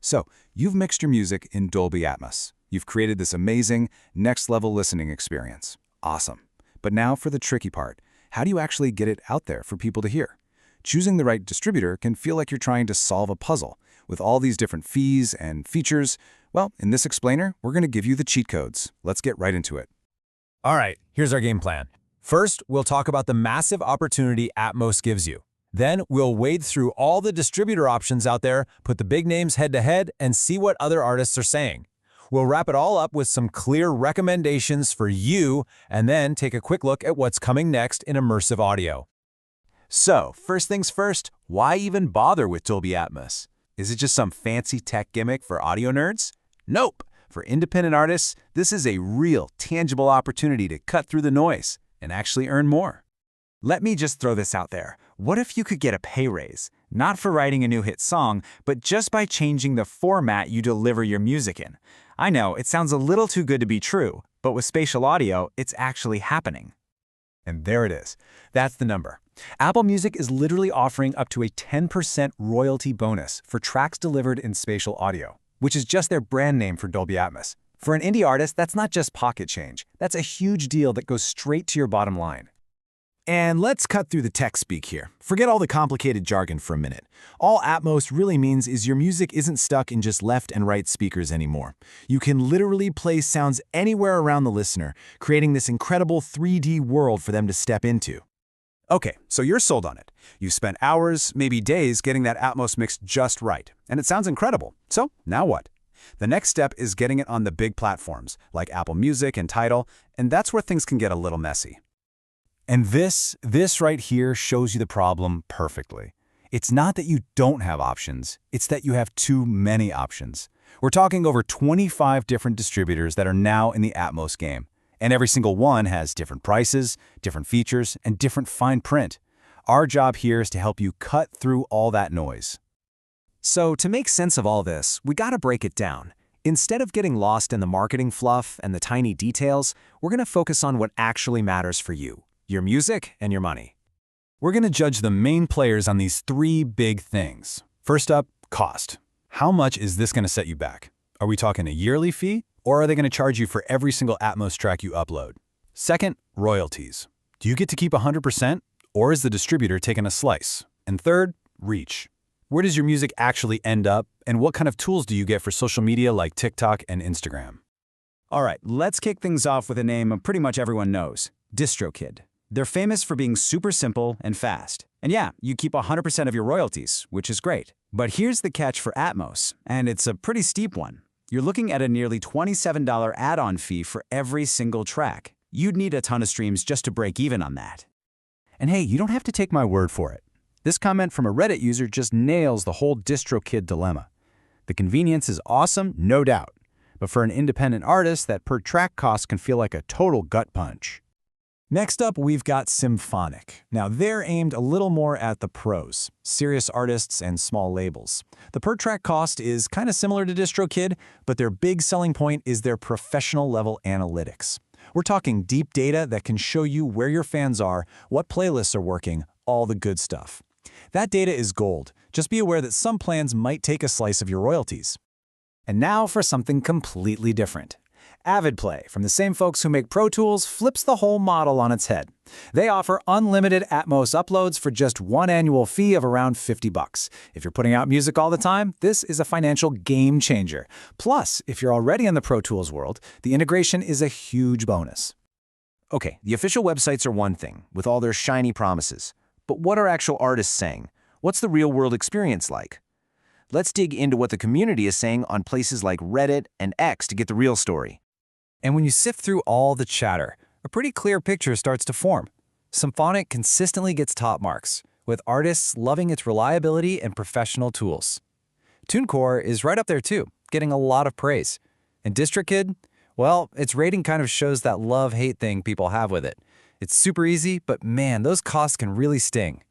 So, you've mixed your music in Dolby Atmos. You've created this amazing, next-level listening experience. Awesome. But now for the tricky part. How do you actually get it out there for people to hear? Choosing the right distributor can feel like you're trying to solve a puzzle. With all these different fees and features, well, in this explainer, we're going to give you the cheat codes. Let's get right into it. All right, here's our game plan. First, we'll talk about the massive opportunity Atmos gives you. Then, we'll wade through all the distributor options out there, put the big names head-to-head, and see what other artists are saying. We'll wrap it all up with some clear recommendations for you, and then take a quick look at what's coming next in immersive audio. So, first things first, why even bother with Dolby Atmos? Is it just some fancy tech gimmick for audio nerds? Nope! For independent artists, this is a real, tangible opportunity to cut through the noise and actually earn more. Let me just throw this out there. What if you could get a pay raise? Not for writing a new hit song, but just by changing the format you deliver your music in. I know, it sounds a little too good to be true, but with spatial audio, it's actually happening. And there it is. That's the number. Apple Music is literally offering up to a 10% royalty bonus for tracks delivered in spatial audio, which is just their brand name for Dolby Atmos. For an indie artist, that's not just pocket change. That's a huge deal that goes straight to your bottom line. And let's cut through the tech speak here. Forget all the complicated jargon for a minute. All Atmos really means is your music isn't stuck in just left and right speakers anymore. You can literally play sounds anywhere around the listener, creating this incredible 3D world for them to step into. Okay, so you're sold on it. You've spent hours, maybe days, getting that Atmos mix just right, and it sounds incredible. So, now what? The next step is getting it on the big platforms, like Apple Music and Tidal, and that's where things can get a little messy. And this right here shows you the problem perfectly. It's not that you don't have options, it's that you have too many options. We're talking over 25 different distributors that are now in the Atmos game, and every single one has different prices, different features, and different fine print. Our job here is to help you cut through all that noise. So to make sense of all this, we gotta break it down. Instead of getting lost in the marketing fluff and the tiny details, we're gonna focus on what actually matters for you. Your music and your money. We're going to judge the main players on these three big things. First up, cost. How much is this going to set you back? Are we talking a yearly fee, or are they going to charge you for every single Atmos track you upload? Second, royalties. Do you get to keep 100%, or is the distributor taking a slice? And third, reach. Where does your music actually end up, and what kind of tools do you get for social media like TikTok and Instagram? All right, let's kick things off with a name pretty much everyone knows, DistroKid. They're famous for being super simple and fast. And yeah, you keep 100% of your royalties, which is great. But here's the catch for Atmos, and it's a pretty steep one. You're looking at a nearly $27 add-on fee for every single track. You'd need a ton of streams just to break even on that. And hey, you don't have to take my word for it. This comment from a Reddit user just nails the whole DistroKid dilemma. The convenience is awesome, no doubt. But for an independent artist, that per track cost can feel like a total gut punch. Next up, we've got Symphonic. Now, they're aimed a little more at the pros, serious artists and small labels. The per-track cost is kind of similar to DistroKid, but their big selling point is their professional-level analytics. We're talking deep data that can show you where your fans are, what playlists are working, all the good stuff. That data is gold. Just be aware that some plans might take a slice of your royalties. And now for something completely different. AvidPlay, from the same folks who make Pro Tools, flips the whole model on its head. They offer unlimited Atmos uploads for just one annual fee of around $50. If you're putting out music all the time, this is a financial game changer. Plus, if you're already in the Pro Tools world, the integration is a huge bonus. Okay, the official websites are one thing, with all their shiny promises. But what are actual artists saying? What's the real-world experience like? Let's dig into what the community is saying on places like Reddit and X to get the real story. And when you sift through all the chatter, a pretty clear picture starts to form. Symphonic consistently gets top marks, with artists loving its reliability and professional tools. TuneCore is right up there too, getting a lot of praise. And DistroKid, well, its rating kind of shows that love-hate thing people have with it. It's super easy, but man, those costs can really sting.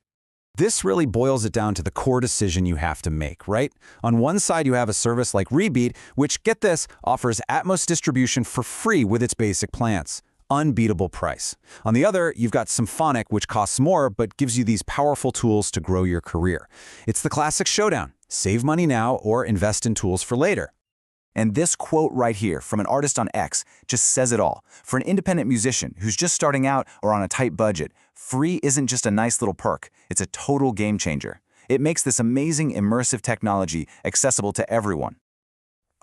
This really boils it down to the core decision you have to make, right? On one side, you have a service like Rebeat, which, get this, offers Atmos distribution for free with its basic plans. unbeatable price. On the other, you've got Symphonic, which costs more but gives you these powerful tools to grow your career. It's the classic showdown. Save money now or invest in tools for later. And this quote right here from an artist on X just says it all. For an independent musician who's just starting out or on a tight budget, free isn't just a nice little perk, it's a total game changer. It makes this amazing immersive technology accessible to everyone.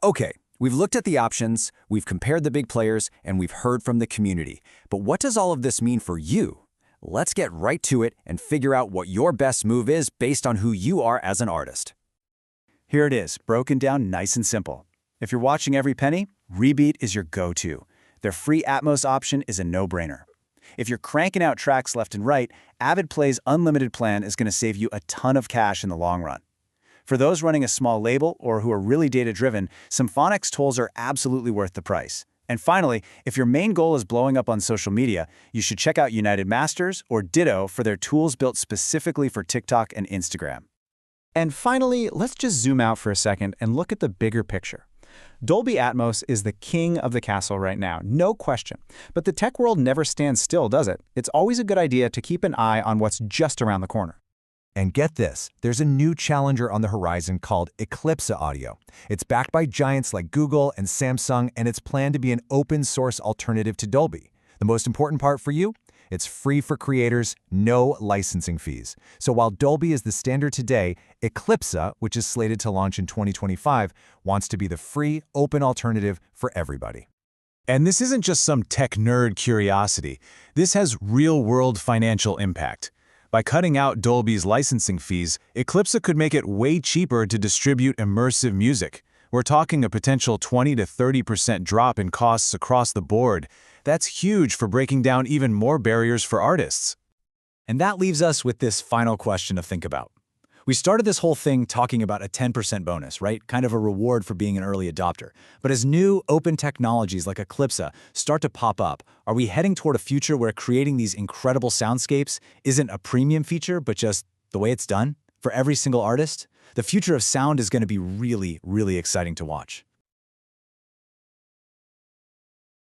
Okay, we've looked at the options, we've compared the big players, and we've heard from the community. But what does all of this mean for you? Let's get right to it and figure out what your best move is based on who you are as an artist. Here it is, broken down nice and simple. If you're watching every penny, Rebeat is your go-to. Their free Atmos option is a no-brainer. If you're cranking out tracks left and right, AvidPlay's unlimited plan is going to save you a ton of cash in the long run. For those running a small label or who are really data-driven, Symphonic's tools are absolutely worth the price. And finally, if your main goal is blowing up on social media, you should check out United Masters or Ditto for their tools built specifically for TikTok and Instagram. And finally, let's just zoom out for a second and look at the bigger picture. Dolby Atmos is the king of the castle right now, no question. But the tech world never stands still, does it? It's always a good idea to keep an eye on what's just around the corner. And get this, there's a new challenger on the horizon called Eclipse Audio. It's backed by giants like Google and Samsung, and it's planned to be an open-source alternative to Dolby. The most important part for you? It's free for creators, no licensing fees. So while Dolby is the standard today, Eclipse, which is slated to launch in 2025, wants to be the free, open alternative for everybody. And this isn't just some tech nerd curiosity. This has real-world financial impact. By cutting out Dolby's licensing fees, Eclipse could make it way cheaper to distribute immersive music. We're talking a potential 20 to 30% drop in costs across the board. That's huge for breaking down even more barriers for artists. And that leaves us with this final question to think about. We started this whole thing talking about a 10% bonus, right? Kind of a reward for being an early adopter. But as new open technologies like Eclipse start to pop up, are we heading toward a future where creating these incredible soundscapes isn't a premium feature, but just the way it's done for every single artist? The future of sound is going to be really, really exciting to watch.